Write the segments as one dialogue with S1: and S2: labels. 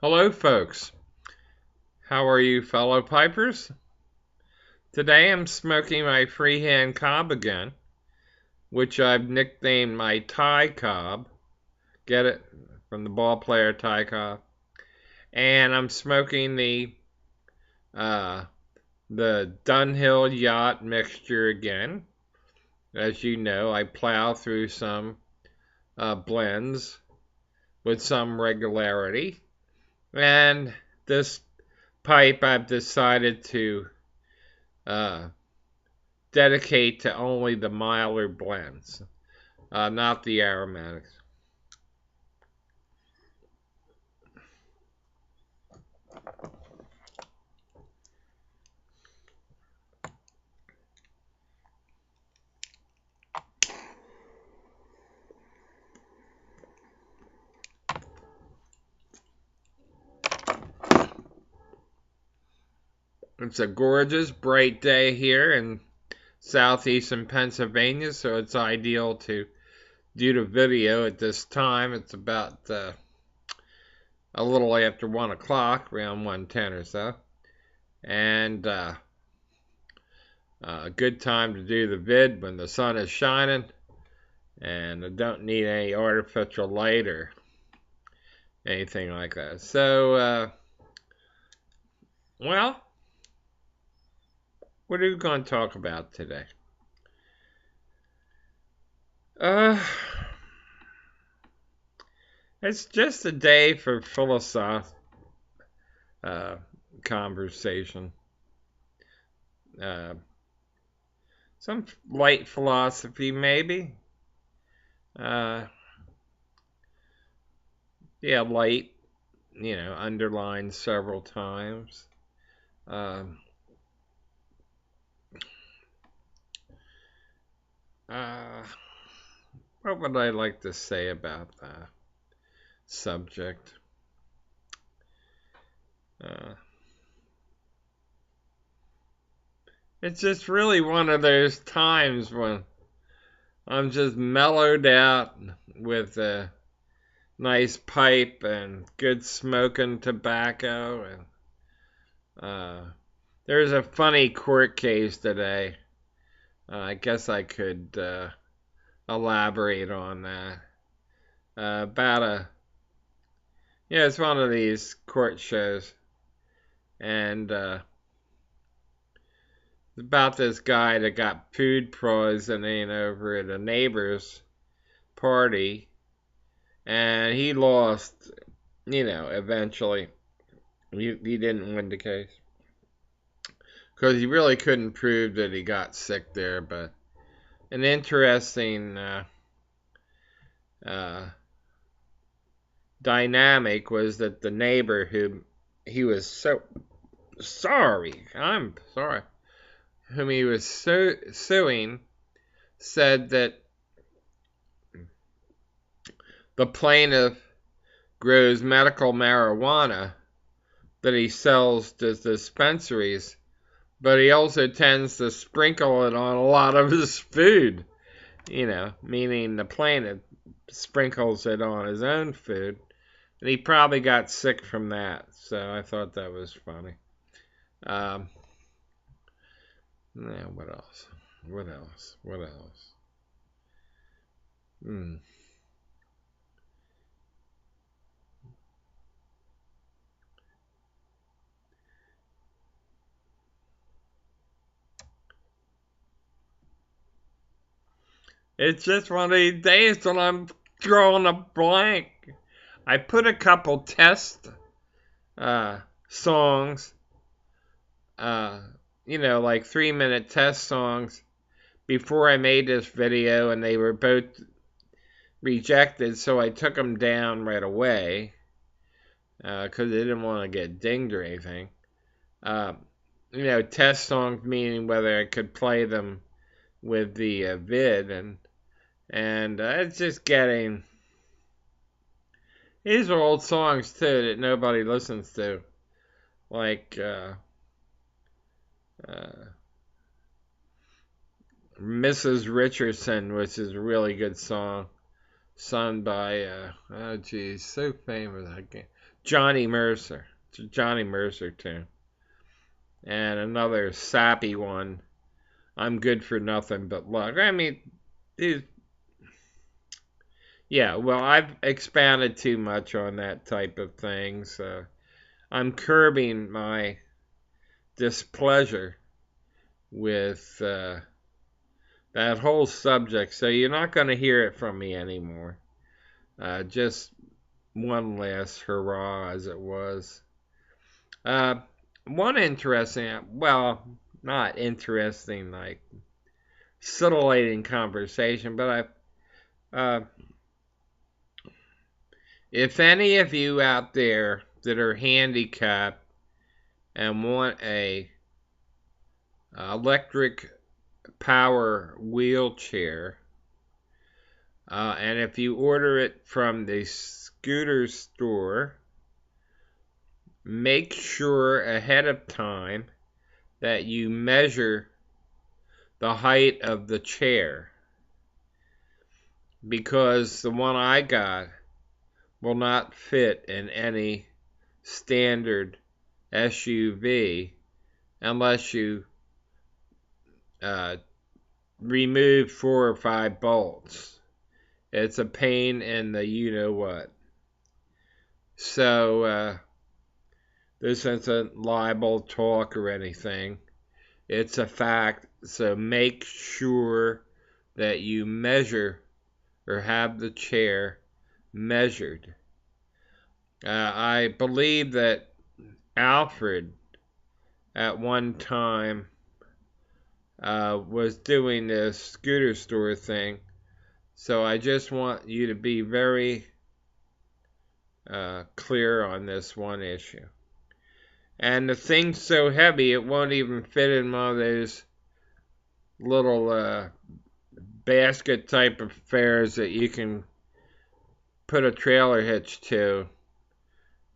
S1: Hello, folks. How are you, fellow pipers? Today I'm smoking my freehand cob again, which I've nicknamed my Thai cob. Get it? From the ball player Thai cob. And I'm smoking uh, the Dunhill Yacht mixture again. As you know, I plow through some blends with some regularity. And this pipe I've decided to uh, dedicate to only the milder blends, not the aromatics. It's a gorgeous, bright day here in southeastern Pennsylvania, so it's ideal to do the video at this time. It's about a little after 1 o'clock, around 1:10 or so, and a good time to do the vid when the sun is shining, and I don't need any artificial light or anything like that. So, well, what are we going to talk about today? Uh, it's just a day for philosophical uh, conversation. Uh, some light philosophy, maybe. Uh, yeah, light, underlined several times. Um, uh, what would I like to say about the subject? Uh, it's just really one of those times when I'm just mellowed out with a nice pipe and good smoking tobacco. And there's a funny court case today. I guess I could elaborate on that. About it's one of these court shows. And it's about this guy that got food poisoning over at a neighbor's party. And he lost, eventually. He didn't win the case. Because he really couldn't prove that he got sick there. But an interesting uh, dynamic was that the neighbor who he was so sorry, I'm sorry, whom he was suing, said that the plaintiff grows medical marijuana that he sells to dispensaries, but he also tends to sprinkle it on a lot of his food, meaning the plaintiff sprinkles it on his own food. And he probably got sick from that, so I thought that was funny. Yeah, what else? What else? What else? Hmm. It's just one of these days when I'm drawing a blank. I put a couple test songs, uh, like 3-minute test songs before I made this video, and they were both rejected, so I took them down right away because I didn't want to get dinged or anything. Uh, test songs meaning whether I could play them with the vid, and it's just getting. These are old songs too that nobody listens to, like Mrs. Richardson, which is a really good song, sung by oh geez, so famous. I can't. Johnny Mercer. It's a Johnny Mercer tune. And another sappy one, I'm Good for Nothing But Luck. I mean, yeah, well, I've expounded too much on that type of thing, so I'm curbing my displeasure with that whole subject, so you're not going to hear it from me anymore. Just one last hurrah, as it was. One interesting, well, not interesting, like scintillating conversation, but if any of you out there that are handicapped and want a electric power wheelchair, and if you order it from the scooter store, make sure ahead of time that you measure the height of the chair, because the one I got will not fit in any standard SUV unless you remove 4 or 5 bolts. It's a pain in the you-know-what. So, this isn't libel talk or anything. It's a fact. So make sure that you measure or have the chair measured. I believe that Alfred at one time was doing this scooter store thing. So I just want you to be very clear on this one issue. And the thing's so heavy, it won't even fit in one of those little basket type of affairs that you can put a trailer hitch to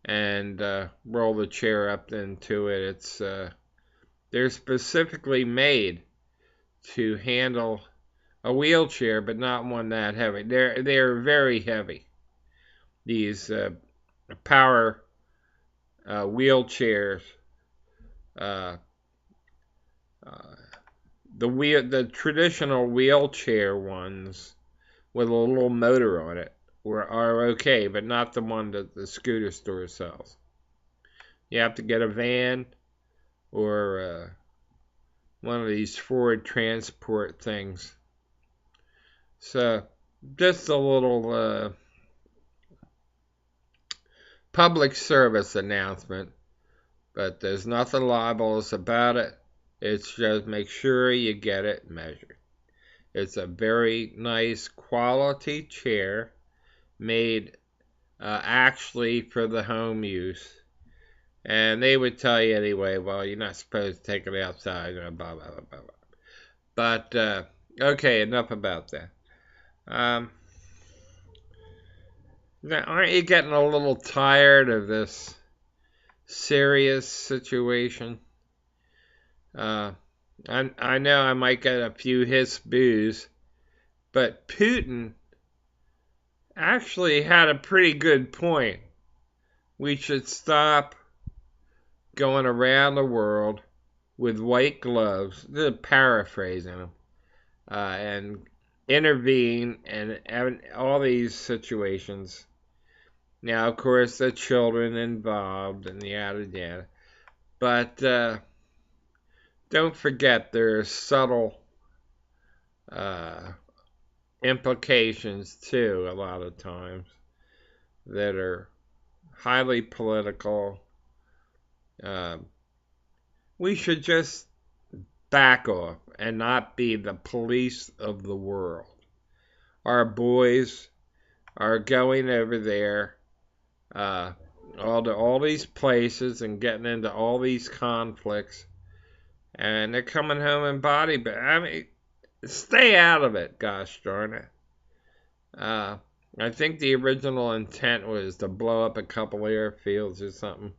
S1: and roll the chair up into it. It's they're specifically made to handle a wheelchair, but not one that heavy. They're very heavy. These power wheelchairs. The traditional wheelchair ones with a little motor on it are okay, but not the one that the scooter store sells. You have to get a van or one of these Ford transport things. So, just a little public service announcement, but there's nothing libelous about it. It's just make sure you get it measured. It's a very nice quality chair made actually for the home use. And they would tell you anyway, well, you're not supposed to take it outside, blah, blah, blah, blah, blah. But, okay, enough about that. Now, aren't you getting a little tired of this serious situation? I know I might get a few hiss boos, but Putin actually had a pretty good point. We should stop going around the world with white gloves, paraphrasing him, and intervene and all these situations. Now, of course, the children involved and yada yada. But don't forget there are subtle implications too, a lot of times, that are highly political. We should just back off and not be the police of the world. Our boys are going over there, all these places and getting into all these conflicts, and they're coming home in body bags. I mean, stay out of it, gosh darn it. I think the original intent was to blow up a couple airfields or something.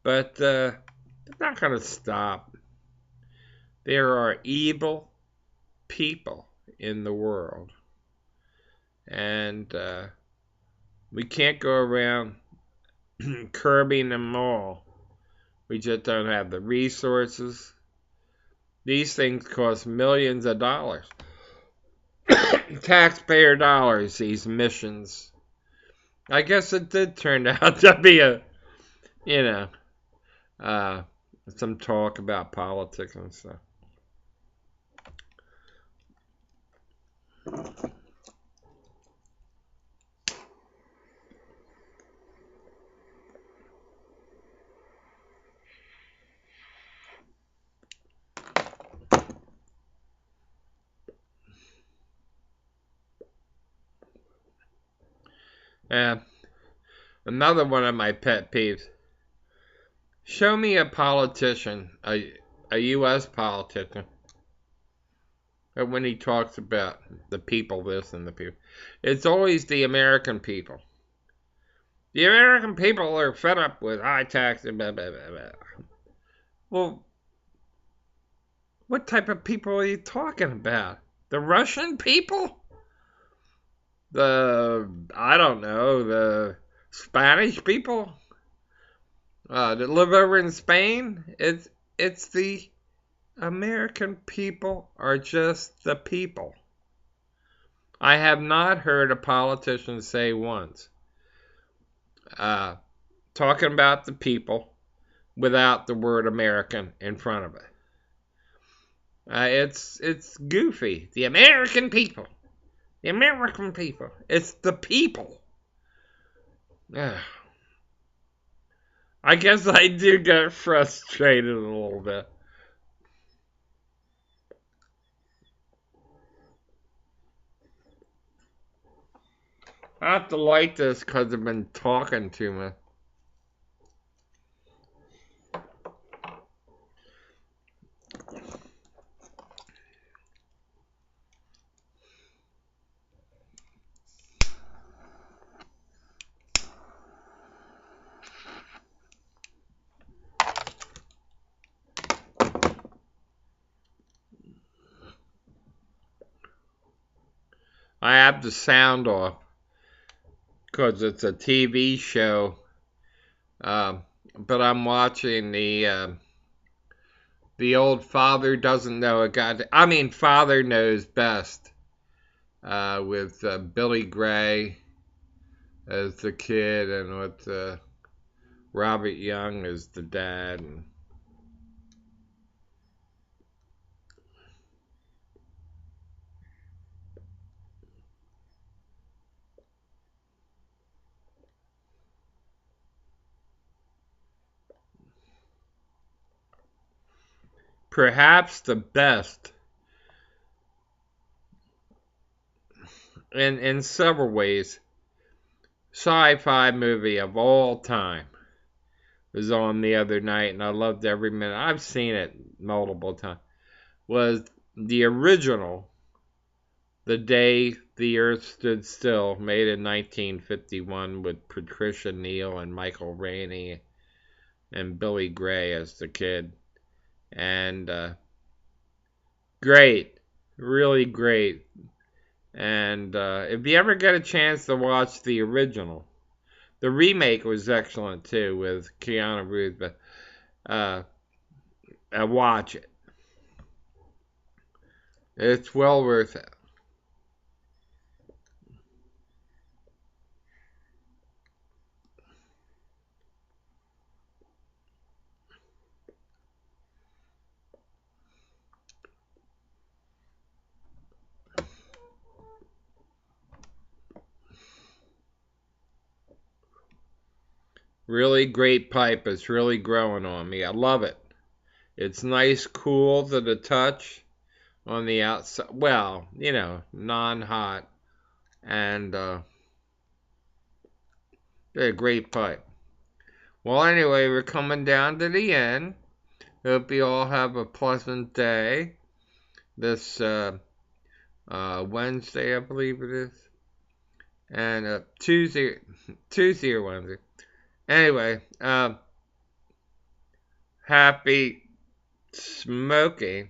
S1: But it's not going to stop. There are evil people in the world. And we can't go around curbing them all. We just don't have the resources. These things cost millions of dollars. Taxpayer dollars, these missions. I guess it did turn out to be you know, uh, some talk about politics and stuff. Uh, Another one of my pet peeves. Show me a politician, a U.S. politician, and when he talks about the people, this and the people, it's always the American people. The American people are fed up with high taxes, blah, blah, blah, blah. Well, what type of people are you talking about? The Russian people? I don't know, the Spanish people that live over in Spain? It's the American people are just the people. I have not heard a politician say once, talking about the people without the word American in front of it. It's goofy. The American people. The American people. It's the people. I guess I do get frustrated a little bit. I have to like this because I've been talking too much. I have the sound off because it's a TV show. But I'm watching the old Father Doesn't Know a God. I mean, Father Knows Best with Billy Gray as the kid and with Robert Young as the dad. And perhaps the best in several ways sci-fi movie of all time was on the other night, and I loved every minute. I've seen it multiple times. Was the original The Day the Earth Stood Still, made in 1951 with Patricia Neal and Michael Rainey and Billy Gray as the kid. And great, really great. And if you ever get a chance to watch the original, the remake was excellent too with Keanu Reeves, but watch it. It's well worth it. Really great pipe. It's really growing on me. I love it. It's nice, cool to the touch on the outside. Well, non-hot. And a great pipe. Well, anyway, we're coming down to the end. Hope you all have a pleasant day. This Wednesday, I believe it is. And Tuesday or Wednesday. Anyway, happy smoking.